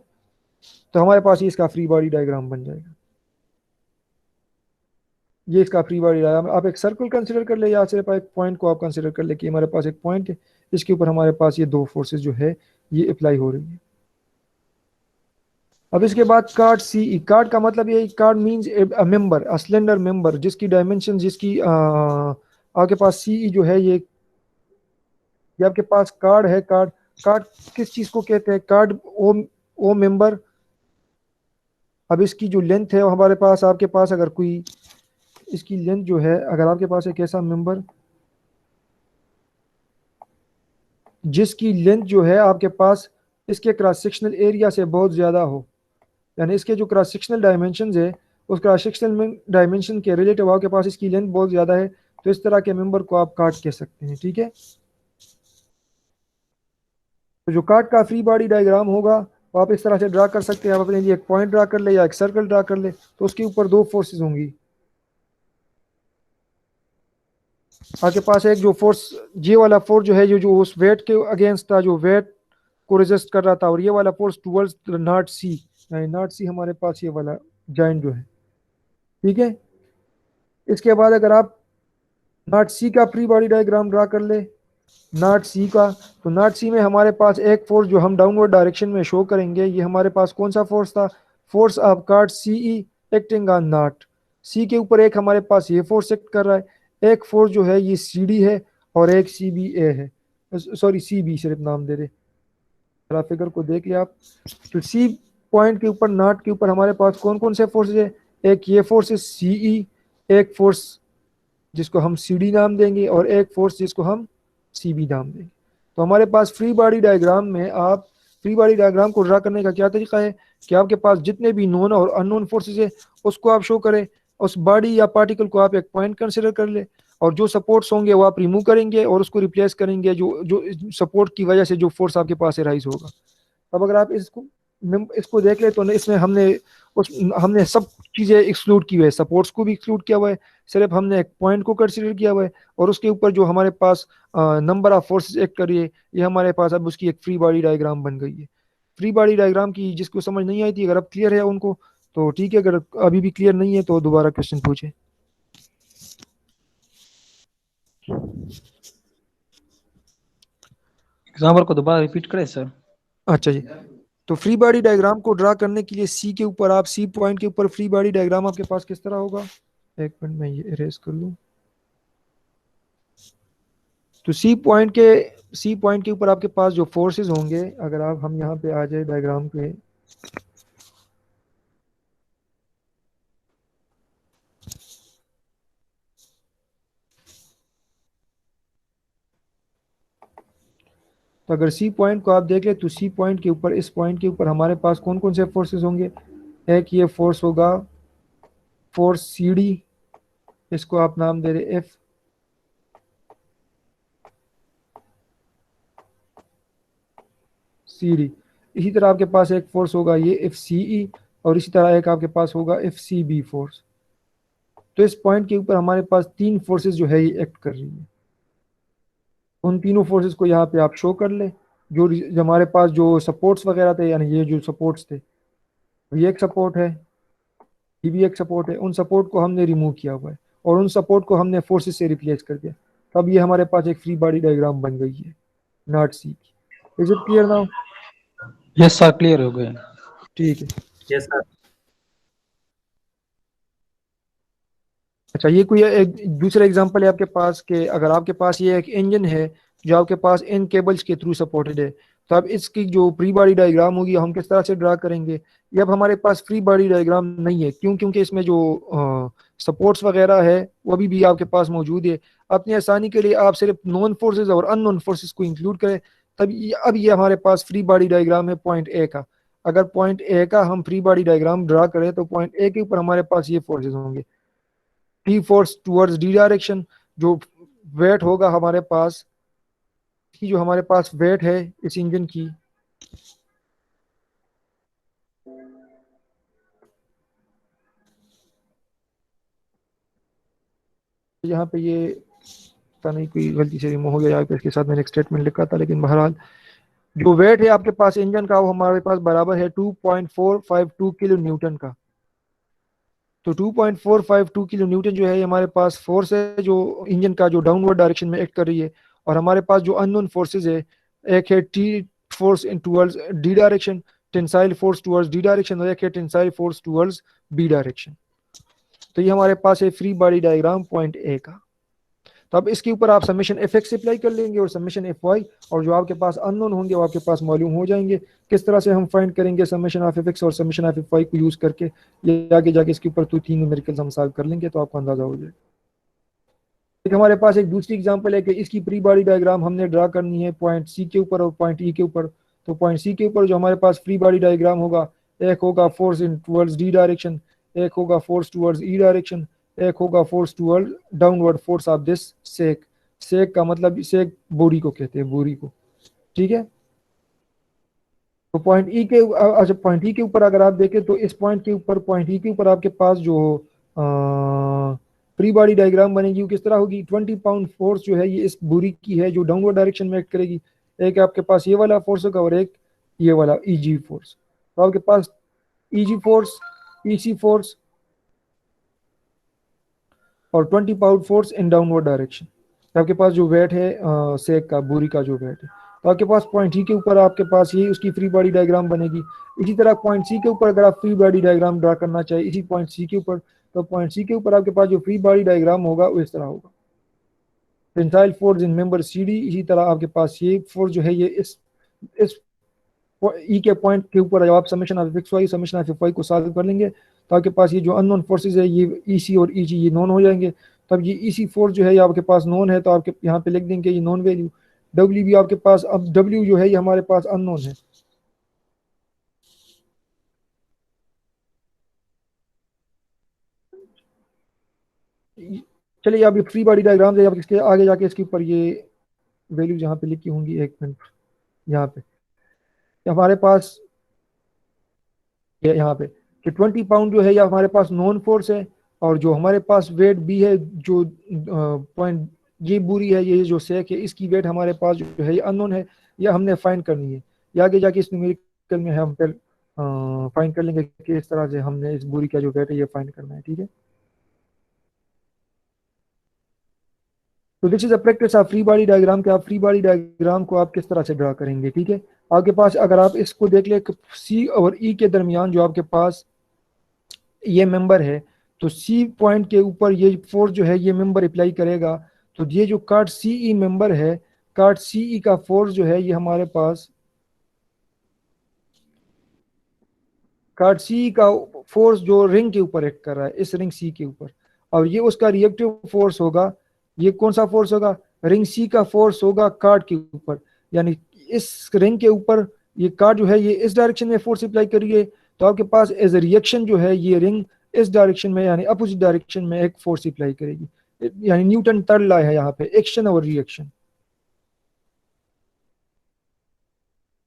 तो हमारे पास ये इसका फ्री बॉडी डायग्राम बन जाएगा। ये इसका फ्री बॉडी डायग्राम, आप एक सर्कल कंसिडर कर ले, या सिर्फ एक पॉइंट को आप कंसिडर कर ले कि हमारे पास एक पॉइंट है, इसके ऊपर हमारे पास ये दो फोर्सेस जो है ये अप्लाई हो रही है। अब इसके बाद कार्ड सी, कार्ड का मतलब ये, card means a member, a cylinder member, जिसकी डायमेंशन, जिसकी आपके पास सी जो है ये आपके पास कार्ड है। कार्ड किस चीज को कहते हैं? कार्ड ओ मेंबर। अब इसकी जो लेंथ है हमारे पास, आपके पास अगर कोई इसकी लेंथ जो है, अगर आपके पास एक ऐसा मेंबर जिसकी लेंथ जो है आपके पास इसके क्रॉस सेक्शनल एरिया से बहुत ज़्यादा हो, यानी इसके जो क्रॉस सेक्शनल डायमेंशन है उस क्रॉस सेक्शनल डायमेंशन के रिलेटिव आपके पास इसकी लेंथ बहुत ज़्यादा है, तो इस तरह के मेंबर को आप कार्ड कह सकते हैं, ठीक है। तो जो कार्ड का फ्री बॉडी डायग्राम होगा तो आप इस तरह से ड्रा कर सकते हैं। आप अपने लिए एक पॉइंट ड्रा कर ले या एक सर्कल ड्रा कर ले, तो उसके ऊपर दो फोर्सेस होंगी। आपके पास एक जो फोर्स, ये वाला फोर्स जो है, जो उस वेट के अगेंस्ट था, जो वेट को रेजिस्ट कर रहा था, और ये वाला force towards knot C, knot C हमारे पास ये वाला जॉइंट जो है, ठीक है। इसके बाद अगर आप नॉट सी का फ्री बॉडी डायग्राम ड्रा कर ले, नॉट सी का, तो नॉट सी में हमारे पास एक फोर्स जो हम डाउनवर्ड डायरेक्शन में शो करेंगे, ये हमारे पास कौन सा फोर्स था, force of cord C E acting on knot C के ऊपर। एक हमारे पास ये फोर्स एक्ट कर रहा है, एक फोर्स जो है ये सी डी है, और एक सी बी ए है, सॉरी सी बी सिर्फ नाम दे दे, जरा फिगर को देख लिया आप। तो सी पॉइंट के ऊपर, नॉट के ऊपर हमारे पास कौन कौन से फोर्सेज है, एक ये फोर्स है सी ई, एक फोर्स जिसको हम सी डी नाम देंगे, और एक फोर्स जिसको हम सी बी नाम देंगे। तो हमारे पास फ्री बॉडी डायग्राम में, आप फ्री बॉडी डायग्राम को ड्रा करने का क्या तरीका है कि आपके पास जितने भी नोन और अननोन फोर्सेज है उसको आप शो करें, उस बॉडी या पार्टिकल को आप एक पॉइंट कंसिडर कर ले, और जो सपोर्ट्स होंगे वो आप रिमूव करेंगे और उसको रिप्लेस करेंगे जो जो सपोर्ट की वजह से जो फोर्स आपके पास राइज होगा। अब अगर आप इसको देख ले, तो इसमें हमने सब चीजें एक्सक्लूड की हुई है, सपोर्ट्स को भी एक्सक्लूड किया हुआ है, सिर्फ हमने एक पॉइंट को कंसीडर किया हुआ है, और उसके ऊपर जो हमारे पास नंबर ऑफ फोर्सेस एक्ट कर रही है, ये हमारे पास अब उसकी एक फ्री बॉडी डायग्राम बन गई है। फ्री बॉडी डायग्राम की जिसको समझ नहीं आई थी, अगर अब क्लियर है उनको तो ठीक है, अगर अभी भी क्लियर नहीं है तो दोबारा क्वेश्चन पूछे। एग्जाम्पल को दोबारा रिपीट करें सर। अच्छा जी, तो फ्री बॉडी डायग्राम को ड्रा करने के लिए सी के ऊपर, आप सी पॉइंट के ऊपर फ्री बॉडी डायग्राम आपके पास किस तरह होगा, एक मिनट में ये इरेज कर लूं। तो सी पॉइंट के ऊपर आपके पास जो फोर्सेस होंगे, अगर हम यहाँ पे आ जाए डायग्राम पे, तो अगर सी पॉइंट को आप देख ले, तो सी पॉइंट के ऊपर, इस पॉइंट के ऊपर हमारे पास कौन कौन से फोर्सेस होंगे, एक ये फोर्स होगा फोर्स सी डी, इसको आप नाम दे रहे एफ, सी डी। इसी तरह आपके पास एक फोर्स होगा ये एफ सी ई, और इसी तरह एक आपके पास होगा एफ सी बी फोर्स। तो इस पॉइंट के ऊपर हमारे पास तीन फोर्सेस जो है ये एक्ट कर रही है, उन तीनों फोर्सेस को यहाँ पे आप शो कर ले। जो हमारे पास जो सपोर्ट्स वगैरह थे, यानी ये जो सपोर्ट्स थे, ये एक सपोर्ट है, ये भी एक सपोर्ट है, उन सपोर्ट को हमने रिमूव किया हुआ है और उन सपोर्ट को हमने फोर्सेस से रिप्लेस कर दिया, तब ये हमारे पास एक फ्री बॉडी डायग्राम बन गई है नॉट सी की। Is it clear now? Yes sir, clear हो गए। ठीक है। Yes sir. अच्छा, ये कोई एक दूसरा एग्जांपल है आपके पास के, अगर आपके पास ये एक इंजन है जो आपके पास इन केबल्स के थ्रू सपोर्टेड है, तो अब इसकी जो फ्री बॉडी डायग्राम होगी हम किस तरह से ड्रा करेंगे। ये अब हमारे पास फ्री बॉडी डायग्राम नहीं है, क्यों? क्योंकि इसमें जो सपोर्ट्स वगैरह है वो अभी भी आपके पास मौजूद है। अपनी आसानी के लिए आप सिर्फ नॉन फोर्सेज और अननोन फोर्सेज को इंक्लूड करें, तब अब ये हमारे पास फ्री बॉडी डायग्राम है पॉइंट ए का। अगर पॉइंट ए का हम फ्री बॉडी डायग्राम ड्रा करें, तो पॉइंट ए के ऊपर हमारे पास ये फोर्सेज होंगे, T force towards D direction, जो वेट होगा हमारे पास, की जो हमारे पास वेट है इस इंजन की, यहाँ पे ये पता नहीं कोई गलती से रिमूव हो गया, यहाँ पे इसके साथ मैंने एक स्टेटमेंट लिखा था, लेकिन बहरहाल जो वेट है आपके पास इंजन का वो हमारे पास बराबर है 2.452 किलो न्यूटन का। तो 2.452 किलो न्यूटन जो है ये हमारे पास फोर्स है जो इंजन का, जो डाउनवर्ड डायरेक्शन में एक्ट कर रही है। और हमारे पास जो अननोन फोर्सेज है, एक है T force in towards D direction, tensile force towards D direction, और एक है tensile force towards B direction. तो ये हमारे पास है free body diagram point A का। तो अब इसके ऊपर आप समेशन एफ एक्स अप्लाई कर लेंगे और समेशन एफ वाई, और जो आपके पास अननोन होंगे वो आपके पास मालूम हो जाएंगे। किस तरह से हम फाइंड करेंगे समेशन ऑफ एफ एक्स और समेशन ऑफ एफ वाई को यूज करके, ये आगे जाके इसके ऊपर तो तीन न्यूमेरिकल्स हम सॉल्व कर लेंगे तो आपको अंदाजा हो जाएगा। एक हमारे पास एक दूसरी एग्जांपल है कि इसकी प्री बॉडी डायग्राम हमने ड्रा करनी है पॉइंट सी के ऊपर और पॉइंट ई के ऊपर। तो पॉइंट सी के ऊपर जो हमारे पास फ्री बॉडी डायग्राम होगा, एक होगा force in towards D direction, एक होगा फोर्स टुवर्ड्स ई डायरेक्शन, एक होगा force toward downward force of this sack. Sack का मतलब सेक बोरी को कहते हैं, बोरी को, ठीक है। तो पॉइंट ई के अच्छा पॉइंट ई के ऊपर अगर आप देखें तो इस पॉइंट के ऊपर पॉइंट ई के ऊपर आपके पास जो फ्री बॉडी डायग्राम बनेगी वो किस तरह होगी। 20 पाउंड फोर्स जो है ये इस बुरी की है जो डाउनवर्ड डायरेक्शन में एक्ट करेगी। एक आपके पास ये वाला फोर्स होगा और एक ये वाला ईजी फोर्स। तो आपके पास ईजी फोर्स, ईसी फोर्स और 20 pound force in downward direction. आपके पास जो वेट है सेक का बुरी का जो वेट है। तो आपके पास पॉइंट सी के ऊपर आपके पास ये उसकी फ्री बॉडी डायग्राम बनेगी। इसी तरह पॉइंट सी के ऊपर अगर आप फ्री बॉडी डायग्राम ड्रा करना चाहिए इसी पॉइंट सी के ऊपर, तो पॉइंट सी के ऊपर आपके पास जो फ्री बॉडी डायग्राम होगा वो इस तरह होगा। Tensile force in member C D. इसी तरह आपके पास ये फोर्स जो है ये इस ई के पॉइंट के ऊपर जब आप summation of X Y summation of F Y को सॉल्व कर लेंगे तो आपके पास ये जो अननोन फोर्सेज है ये ई सी और ई जी ये नॉन हो जाएंगे। तब ये ई सी फोर्स जो है ये आपके पास नॉन है तो आपके यहाँ पे लिख देंगे ये नॉन वैल्यू। डब्ल्यू भी आपके पास, अब डब्ल्यू जो है ये हमारे पास अननोन है। चलिए अब ये फ्री बॉडी डायग्राम है, अब इसके आगे जाके इसके ऊपर ये वैल्यूज यहाँ पे लिखी होंगी। एक मिनट, यहाँ पे हमारे पास यहाँ पे कि 20 पाउंड जो है ये हमारे पास नॉन फोर्स है और जो हमारे पास वेट बी है जो पॉइंट ये बुरी है ये जो सेक है इसकी वेट हमारे पास जो है ये अननोन है, या हमने फाइंड करनी है। या आगे जाके इस न्यूमेरिकल में हम फिर फाइंड कर लेंगे कि इस तरह से हमने इस बुरी का जो वेट है ये फाइंड करना है। ठीक है, तो this is a practice of free body diagram के आप फ्री बॉडी डायग्राम को आप किस तरह से ड्रा करेंगे। ठीक है, आपके पास अगर आप इसको देख ले सी और ई के दरमियान जो आपके पास ये मेंबर है तो सी पॉइंट के ऊपर ये फोर्स जो है ये मेंबर अप्लाई करेगा। तो ये जो कार्ड सी ई मेंबर है, कार्ड सी ई का फोर्स जो है ये हमारे पास कार्ड सी का फोर्स जो रिंग के ऊपर एक्ट कर रहा है इस रिंग सी के ऊपर, और ये उसका रिएक्टिव फोर्स होगा। ये कौन सा फोर्स होगा, रिंग सी का फोर्स होगा कार्ड के ऊपर, यानी इस रिंग के ऊपर ये कार्ड जो है ये इस डायरेक्शन में फोर्स अप्लाई करिए तो आपके पास एज ए रिएक्शन जो है ये रिंग इस डायरेक्शन में यानी अपोजिट डायरेक्शन में एक फोर्स अप्लाई करेगी। यानी न्यूटन थर्ड लॉ है यहाँ पे एक्शन और रिएक्शन।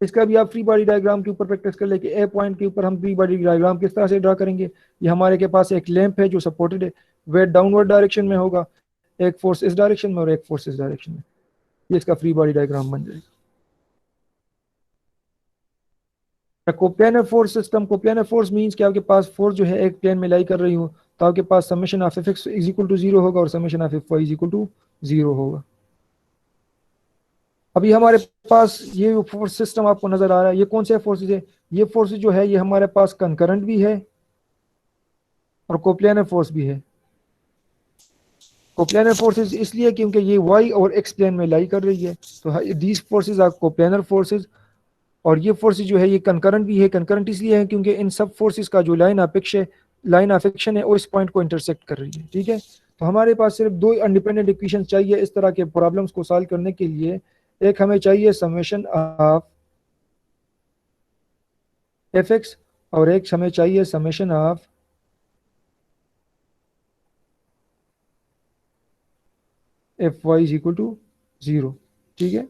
इसका भी आप फ्री बॉडी डायग्राम के ऊपर प्रैक्टिस कर ले कि ए पॉइंट के ऊपर हम फ्री बॉडी डायग्राम किस तरह से ड्रा करेंगे। ये हमारे के पास एक लैंप है जो सपोर्टेड है, वेट डाउनवर्ड डायरेक्शन में होगा, एक फोर्स इस डायरेक्शन में और एक फोर्स इस डायरेक्शन में। ये इसका फ्री बॉडी डायग्राम बन जाएगा। Coplanar force system, coplanar force means कि आपके पास फोर्स जो है एक प्लेन में लाई कर रही हो तो आपके पास summation of F X is equal to 0 होगा और summation of F Y is equal to 0 होगा। अभी हमारे पास ये फोर्स सिस्टम आपको नजर आ रहा है, ये कौन से फोर्सेज है, ये फोर्स जो है ये हमारे पास कंकरेंट भी है और कोप्लानर फोर्स भी है। कोप्लानर फोर्सेज इसलिए क्योंकि ये वाई और एक्स प्लेन में लाई कर रही है तो these forces are coplanar forces. और ये फोर्सेज जो है ये कंकरेंट भी है। कंकरेंट इसलिए है क्योंकि इन सब फोर्सेज का जो लाइन ऑफ एक्शन है वो इस पॉइंट को इंटरसेक्ट कर रही है। ठीक है, तो हमारे पास सिर्फ दो इंडिपेंडेंट इक्वेशन चाहिए इस तरह के प्रॉब्लम्स को सॉल्व करने के लिए। एक हमें चाहिए समेशन ऑफ एफ एक्स और एक हमें चाहिए summation of F Y is equal to 0। ठीक है,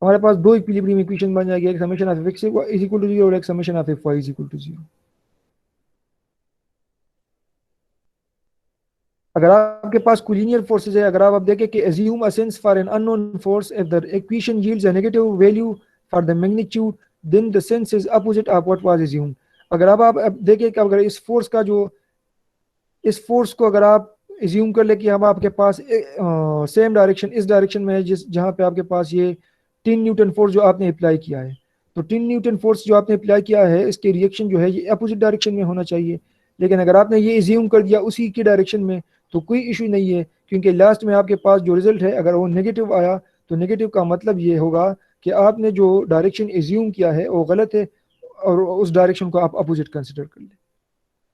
हमारे पास दो इक्विलिब्रियम इक्वेशन बन जाएगी, एक summation of F X is equal to 0 और एक summation of F Y is equal to 0। अगर आपके पास कोलिनियर फोर्सेज है, अगर आप देखें कि assume a sense for an unknown force if the equation yields a negative value for the magnitude then the sense is opposite of what was assumed। अगर आप देखें कि अगर इस फोर्स को अगर आप एज्यूम कर ले कि हम आपके पास सेम डायरेक्शन इस डायरेक्शन में है जिस जहाँ पे आपके पास ये 10 न्यूटन फोर्स जो आपने अप्लाई किया है, तो 10 न्यूटन फोर्स जो आपने अप्लाई किया है इसके रिएक्शन जो है ये अपोजिट डायरेक्शन में होना चाहिए। लेकिन अगर आपने ये एज्यूम कर दिया उसी की डायरेक्शन में तो कोई इशू नहीं है, क्योंकि लास्ट में आपके पास जो रिजल्ट है अगर वो नेगेटिव आया तो नेगेटिव का मतलब ये होगा कि आपने जो डायरेक्शन एज्यूम किया है वो गलत है और उस डायरेक्शन को आप अपोजिट कंसिडर कर लें।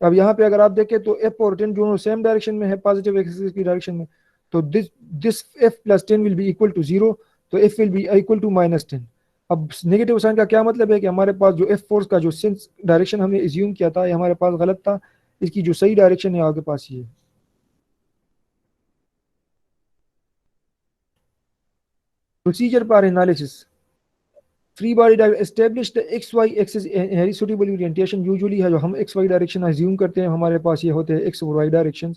अब यहाँ पे अगर आप देखें तो एफ और 10 दोनों सेम डायरेक्शन में है, पॉजिटिव एक्सिस की डायरेक्शन में, तो this F plus 10 will be equal to 0, तो F will be equal to -10। अब नेगेटिव साइन का क्या मतलब है कि हमारे पास जो एफ फोर्स का जो सेंस डायरेक्शन हमने एज्यूम किया था ये हमारे पास गलत था, इसकी जो सही डायरेक्शन है आपके पास ये। Procedure for analysis, free body establish the X Y axis any suitable orientation usually है जो हम एक्स वाई डायरेक्शन अज्यूम करते हैं हमारे पास ये होते हैं एक्स और वाई डायरेक्शन।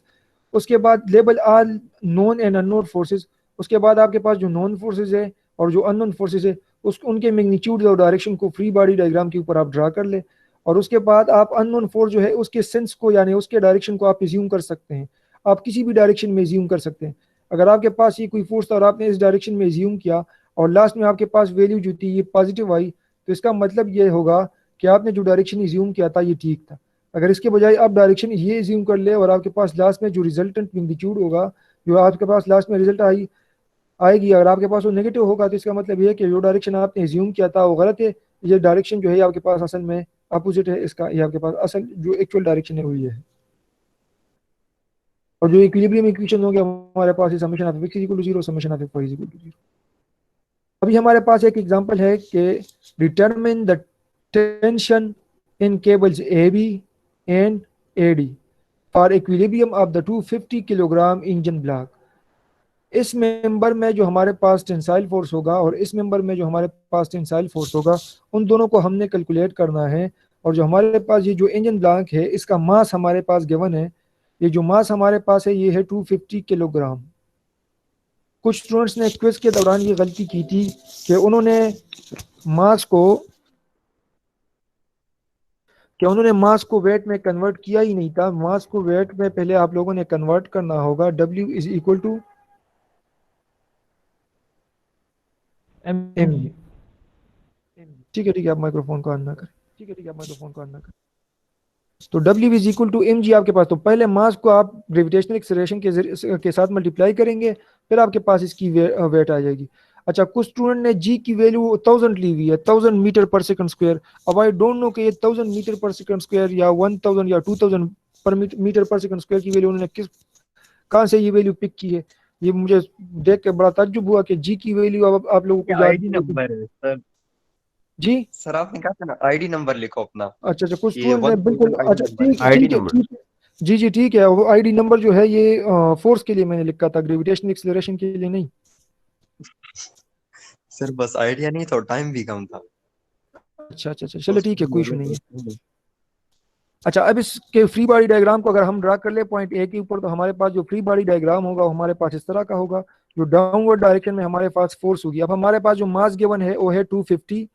उसके बाद label all known and unknown forces. उसके बाद आपके पास जो नॉन फोर्सेस है और जो अननोन फोर्सेस है उस उनके मैग्नीट्यूड और डायरेक्शन को फ्री बॉडी डायग्राम के ऊपर आप ड्रा कर ले। और उसके बाद आप अननोन फोर्स जो है उसके सेंस को यानी उसके डायरेक्शन को आप एज्यूम कर सकते हैं। आप किसी भी डायरेक्शन में एज्यूम कर सकते हैं। अगर आपके पास ये कोई फोर्स था और आपने इस डायरेक्शन में एज्यूम किया और लास्ट में आपके पास वैल्यू जो थी ये पॉजिटिव आई तो इसका मतलब ये होगा कि आपने जो डायरेक्शन एज्यूम किया था ये ठीक था। अगर इसके बजाय आप डायरेक्शन ये एज्यूम कर ले और आपके पास लास्ट में जो रिजल्टेंट मैग्नीट्यूड होगा जो आपके पास लास्ट में रिजल्ट आएगी अगर आपके पास वो नेगेटिव होगा तो इसका मतलब ये है कि जो डायरेक्शन आपने एज्यूम किया था वो गलत है। ये डायरेक्शन जो है आपके पास असल में अपोजिट है इसका। ये आपके पास असल जो एक्चुअल डायरेक्शन है वो ये है। और जो इक्विलिब्रियम इक्वेशन हो गया हमारे पास summation of x equal to 0 summation of y equal to 0। अभी हमारे पास एक एग्जांपल है कि determine the tension in cables AB and AD for equilibrium of the 250 kilogram engine block. इस मेंबर में जो हमारे पास टेंसाइल फोर्स होगा और इस मेंबर में जो हमारे पास टेंसाइल फोर्स होगा उन दोनों को हमने कैलकुलेट करना है। और जो हमारे पास ये जो इंजन ब्लॉक है इसका मास हमारे पास गिवन है। ये जो मास हमारे पास है ये है 250 किलोग्राम। कुछ स्टूडेंट्स ने क्विज के दौरान ये गलती की थी कि उन्होंने मास को वेट में कन्वर्ट किया ही नहीं था। मास को वेट में पहले आप लोगों ने कन्वर्ट करना होगा। W is equal to mg। ठीक है आप माइक्रोफोन को ऑन ना करें। तो W is equal to mg आपके पास। तो पहले मास को आप ग्रेविटेशनल एक्सेलरेशन के साथ मल्टीप्लाई करेंगे फिर आपके पास इसकी वेट आ जाएगी। अच्छा कुछ स्टूडेंट ने g की वैल्यू 1000 ली हुई है 1000 मीटर पर सेकंड स्क्वायर। अब आई डोंट नो कि ये 1000 मीटर पर सेकंड स्क्वायर या 1000 या 2000 पर मीटर पर सेकंड स्क्वायर की वैल्यू उन्होंने कहाँ से ये वैल्यू पिक की है। ये मुझे देख के बड़ा ताज्जुब हुआ कि जी की वैल्यू अब आप लोगों को आईडी नंबर है सर। जी सर आपने कहा था ना आईडी नंबर लिखो अपना। अच्छा कुछ ये स्टूडेंट ने 1000 बिल्कुल आईडी अच्छा नंबर है। आईडी ठीक है नंबर। जी जी ठीक है। वो आईडी नंबर जो है ये फोर्स के लिए मैंने लिखा था ग्रेविटेशनल एक्सेलरेशन के लिए नहीं। सर बस आइडिया नहीं था टाइम भी कम था। अच्छा चलो ठीक है कोई इशू नहीं है। अच्छा अब इसके फ्री बॉडी डायग्राम को अगर हम ड्रा कर ले पॉइंट ए के ऊपर तो हमारे पास जो फ्री बॉडी डायग्राम होगा वो हमारे पास इस तरह का होगा। जो डाउनवर्ड डायरेक्शन में हमारे पास फोर्स होगी। अब हमारे पास जो मास गिवन है वो है 250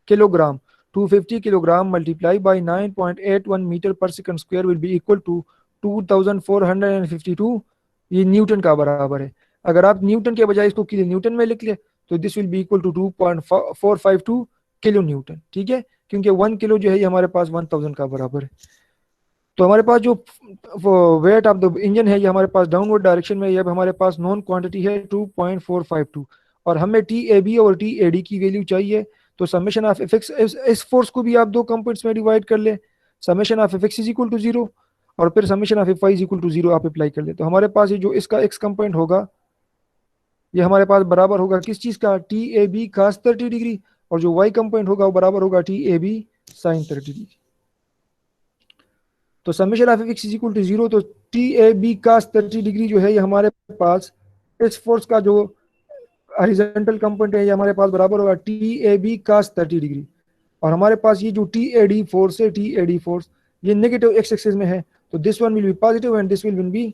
kilogram. 250 kilogram multiply by 9.81 metre per second square will be equal to 2452। ये न्यूटन का बराबर है। अगर आप न्यूटन के बजाय इसको किलो न्यूटन में लिख ले तो this will be equal to 2.452 kilo newton. ठीक है क्योंकि 1 किलो जो है ये हमारे पास 1000 का बराबर है। तो हमारे पास जो वेट ऑफ द इंजन है ये हमारे पास डाउनवर्ड डायरेक्शन में ये हमारे पास नॉन क्वांटिटी है 2.452 और हमें TAB और TAD की वैल्यू चाहिए। तो समेशन ऑफ एफएक्स इस फोर्स को भी आप दो कंपोनेंट्स में डिवाइड कर ले। Summation of F X is equal to 0 और फिर summation of F Y is equal to 0 आप अप्लाई कर ले। तो हमारे पास ये जो इसका एक्स कंपोनेंट होगा ये हमारे पास बराबर होगा किस चीज का TAB cos 30 डिग्री और जो y कंपोनेंट होगा वो बराबर होगा TAB sin 30 डिग्री। तो summation of X is equal to 0 तो TAB cos 30 डिग्री जो है ये हमारे पास इस फोर्स का जो हॉरिजॉन्टल कंपोनेंट है ये हमारे पास बराबर होगा TAB cos 30 डिग्री। और हमारे पास ये जो TAD फोर्स है TAD फोर्स ये नेगेटिव एक्स एक्सिस में है तो this one will be positive and this will be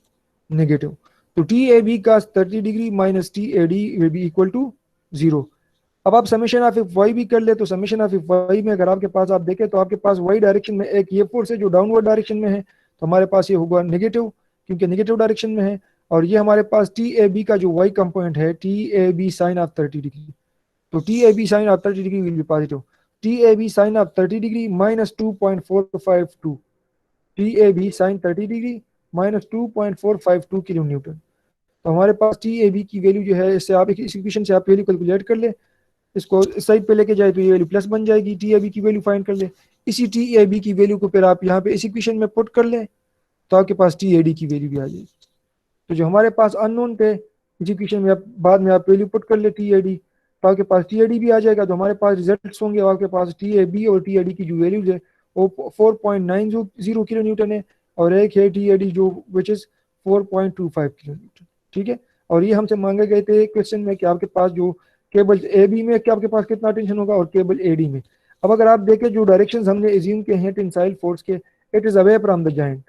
negative. तो TAB cos 30 degree minus TAD will be equal to 0। अब आप समेशन ऑफ वाई भी कर ले तो समेशन ऑफ वाई में अगर आपके पास आप देखें तो आपके पास वाई डायरेक्शन में एक ये फोर्स है जो डाउनवर्ड डायरेक्शन में है तो हमारे पास ये होगा नेगेटिव क्योंकि नेगेटिव डायरेक्शन में है। और ये हमारे पास TAB का जो वाई कंपोनेंट है TAB साइन ऑफ 30 डिग्री तो TAB sine of 30 degree will be positive. TAB sine of 30 degree minus 2.452 TAB sine 30 degree minus 2.452 kilo newton. तो हमारे पास TAB की वैल्यू जो है इससे आप इस इक्वेशन से आप वैल्यू कैलकुलेट कर ले इसको इस साइड पे लेके जाए तो ये वैल्यू प्लस बन जाएगी। TAB की वैल्यू फाइंड कर ले। इसी TAB की वैल्यू को फिर आप यहाँ पे इस इक्वेशन में पुट कर ले तो आपके पास TAD की वैल्यू भी आ जाएगी। तो जो हमारे पास अननोन थे इस इक्वेशन में बाद में आप वैल्यू पुट कर ले TAD तो आपके पास TAD भी आ जाएगा। तो हमारे पास रिजल्ट्स होंगे आपके पास TAB और TAD की जो वैल्यूज है वो 4.90 किलो न्यूटन है और एक है TAD जो विच इज 4.25 किलो न्यूटन। ठीक है और ये हमसे मांगे गए थे क्वेश्चन में कि आपके पास जो केबल ए बी में क्या आपके पास कितना टेंशन होगा और केबल ए डी में। अब अगर आप देखें जो डायरेक्शंस हमने एज्यूम किए हैं टेंसाइल फोर्स के, it is away from the joint,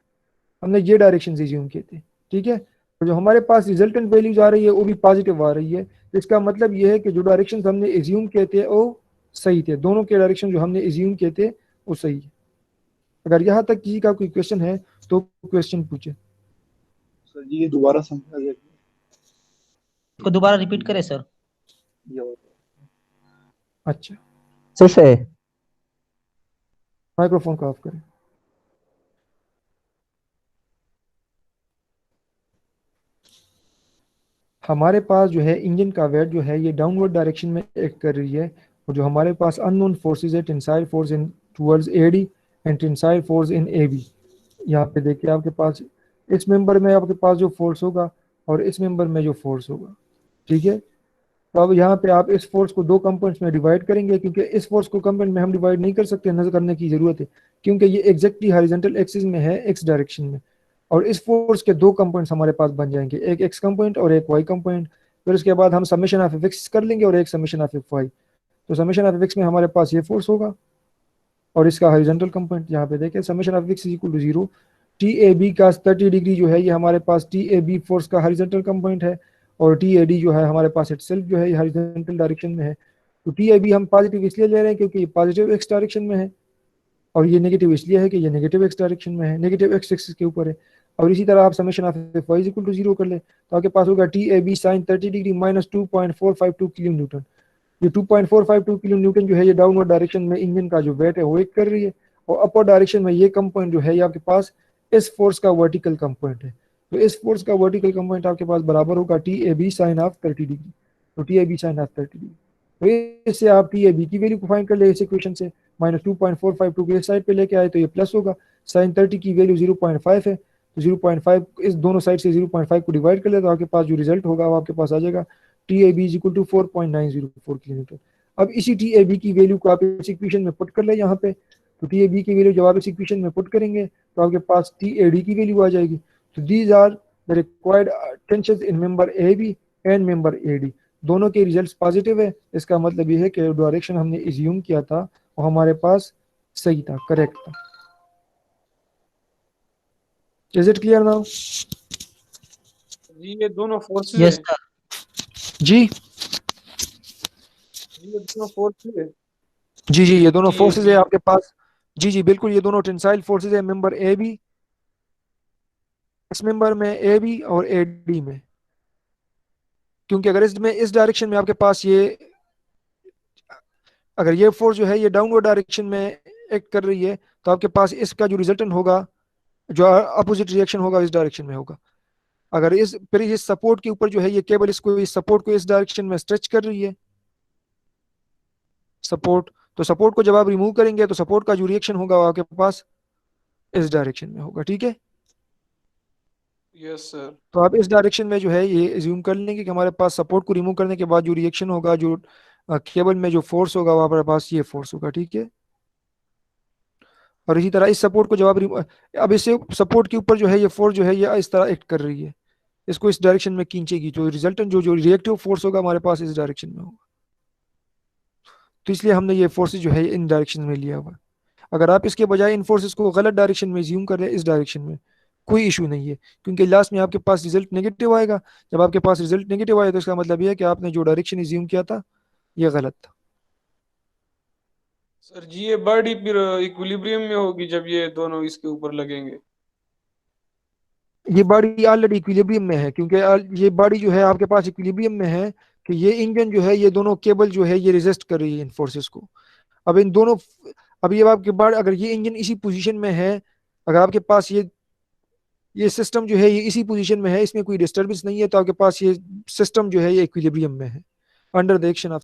हमने ये डायरेक्शंस एज्यूम किए थे, ठीक है। तो जो हमारे पास रिजल्टेंट वैल्यूज आ रही है वो भी पॉजिटिव आ रही है। तो इसका मतलब ये है कि जो डायरेक्शंस हमने एज्यूम किए थे वो सही थे, दोनों के डायरेक्शन जो हमने एज्यूम किए थे वो सही है। अगर यहाँ तक किसी का कोई क्वेश्चन है तो क्वेश्चन पूछे। सर जी ये दोबारा समझा जाए। इसको दोबारा रिपीट करें सर। अच्छा, सर माइक्रोफोन को ऑफ करें। हमारे पास जो है इंजन का वेट जो है ये डाउनवर्ड डायरेक्शन में एक्ट कर रही है, और जो हमारे पास अननोन फोर्सेस है, tensile force in towards AD and tensile force in AB. यहाँ पे देखिए आपके पास इस मेंबर में आपके पास जो फोर्स होगा और इस मेंबर में जो फोर्स होगा, ठीक है। तो अब यहाँ पे आप इस फोर्स को दो कंपोनेंट्स में डिवाइड करेंगे, क्योंकि इस फोर्स को कंपोनेंट में हम डिवाइड नहीं कर सकते, नजर करने की जरूरत है, क्योंकि ये एग्जैक्टली हॉरिजॉन्टल एक्सिस में है, एक्स डायरेक्शन में। और इस फोर्स के दो कंपोनेंट्स हमारे पास बन जाएंगे, एक एक्स कंपोनेंट और एक वाई कंपोनेंट। फिर उसके बाद हम समेशन ऑफ एफ एक्स कर लेंगे और एक समेशन ऑफ एफ वाई। तो समेशन ऑफ एफ एक्स में हमारे पास ये फोर्स होगा और इसका हॉरिजॉन्टल कंपोनेंट यहाँ पे देखें, summation of X is equal to 0। T A B का 30 डिग्री जो है ये हमारे पास टी ए बी फोर्स का हॉरिजॉन्टल कंपोनेंट है, और टी ए डी जो है हमारे पास इटसेल्फ जो है ये हॉरिजॉन्टल डायरेक्शन में है। तो टी ए बी हम पॉजिटिव इसलिए ले रहे हैं क्योंकि ये पॉजिटिव एक्स डायरेक्शन में है, और ये नेगेटिव इसलिए है कि ये नेगेटिव एक्स डायरेक्शन में है, नेगेटिव एक्स एक्सिस के ऊपर है। और इसी तरह आप summation of F Y is equal to 0 कर ले, तो आपके पास होगा T A B sine 30 degree minus 2.452 kilo newton. ये 2.452 किलो न्यूटन जो है ये डाउनवर्ड डायरेक्शन में इंजन का जो वेट है वो एक कर रही है, और अपवर्ड डायरेक्शन में ये कंपोनेंट जो है ये आपके पास इस फोर्स का वर्टिकल कंपोनेंट है। तो इस फोर्स का वर्टिकल कंपोनेंट आपके पास बराबर होगा T A B sine of 30 degree. तो T A B sine of 30 degree, तो इससे आप टी ए बी की वैल्यू को फाइंड कर ले इस इक्वेशन से, माइनस 2.452 को इस साइड पे लेके आए तो ये प्लस होगा, साइन 30 की वैल्यू 0.5 है, तो 0.5 इस दोनों साइड से 0.5 को डिवाइड कर ले तो आपके पास जो रिजल्ट होगा वो आपके पास आ जाएगा T A B is equal to 4.904 kilometre. अब इसी टी ए बी की वैल्यू को आप इस इक्वेशन में पुट कर ले यहाँ पे, तो टी ए बी की वैल्यू जब आप इस इक्वेशन में पुट करेंगे तो आपके पास टी ए डी की वैल्यू आ जाएगी। तो these are the required tension in member A B and member A D, दोनों के रिजल्ट्स पॉजिटिव है। इसका मतलब ये है कि डायरेक्शन हमने एज्यूम किया था वो हमारे पास सही था, करेक्ट था। Is it clear now? जी ये दोनों फोर्सेस यस है। सर। जी ये दोनों फोर्सेस है। जी ये दोनों टी ए फोर्सेज है बी। आपके पास। जी बिल्कुल, ये दोनों टेंसाइल फोर्सेज है मेंबर ए बी, इस मेंबर में ए बी और ए डी में, क्योंकि अगर इसमें इस डायरेक्शन में आपके पास ये, अगर ये फोर्स जो है ये डाउनवर्ड डायरेक्शन में एक्ट कर रही है तो आपके पास इसका जो रिजल्टेंट होगा, जो अपोजिट रिएक्शन होगा इस डायरेक्शन में होगा। अगर इस फिर इस सपोर्ट के ऊपर जो है ये केबल इसको, इस सपोर्ट को इस डायरेक्शन में स्ट्रेच कर रही है, सपोर्ट, तो सपोर्ट को जब आप रिमूव करेंगे तो सपोर्ट का जो रिएक्शन होगा वो आपके पास इस डायरेक्शन में होगा, ठीक है। Yes sir. तो आप इस डायरेक्शन में जो है ये एज्यूम कर लेंगे कि हमारे पास सपोर्ट को रिमूव करने के बाद जो रिएक्शन होगा, जो केबल में जो फोर्स होगा वो हमारे पास ये फोर्स होगा, ठीक है। और इसी तरह इस सपोर्ट को जब आप अब इससे सपोर्ट के ऊपर जो है ये फोर्स जो है ये इस तरह एक्ट कर रही है, इसको इस डायरेक्शन में खींचेगी, जो रिजल्टेंट जो रिएक्टिव फोर्स होगा हमारे पास इस डायरेक्शन में होगा। तो इसलिए हमने ये फोर्सेज जो है इन डायरेक्शन में लिया हुआ। अगर आप इसके बजाय इन फोर्सेस को गलत डायरेक्शन में एज्यूम कर रहे हैं इस डायरेक्शन में, कोई इशू नहीं है, क्योंकि लास्ट में आपके पास रिजल्ट नेगेटिव आएगा। जब आपके पास रिजल्ट नेगेटिव आएगा तो इसका मतलब ये है कि आपने जो डायरेक्शन एज्यूम किया था ये गलत था। सर जी ये बॉडी फिर इक्विलिब्रियम में होगी जब ये दोनों इसके ऊपर लगेंगे। ये बॉडी ऑलरेडी इक्विलिब्रियम में है, क्योंकि ये बॉडी जो है आपके पास इक्विलिब्रियम में है कि ये इंजन जो है ये दोनों केबल जो है ये रेजिस्ट कर रही है इन फोर्सेस को। अब इन दोनों, अब ये आपके बाद अगर ये इंजन इसी पोजीशन में है, अगर आपके पास ये सिस्टम जो है ये इसी पोजीशन में है, इसमें कोई डिस्टर्बेंस नहीं है, तो आपके पास ये सिस्टम जो है ये इक्विलिब्रियम में है अंडर द एक्शन ऑफ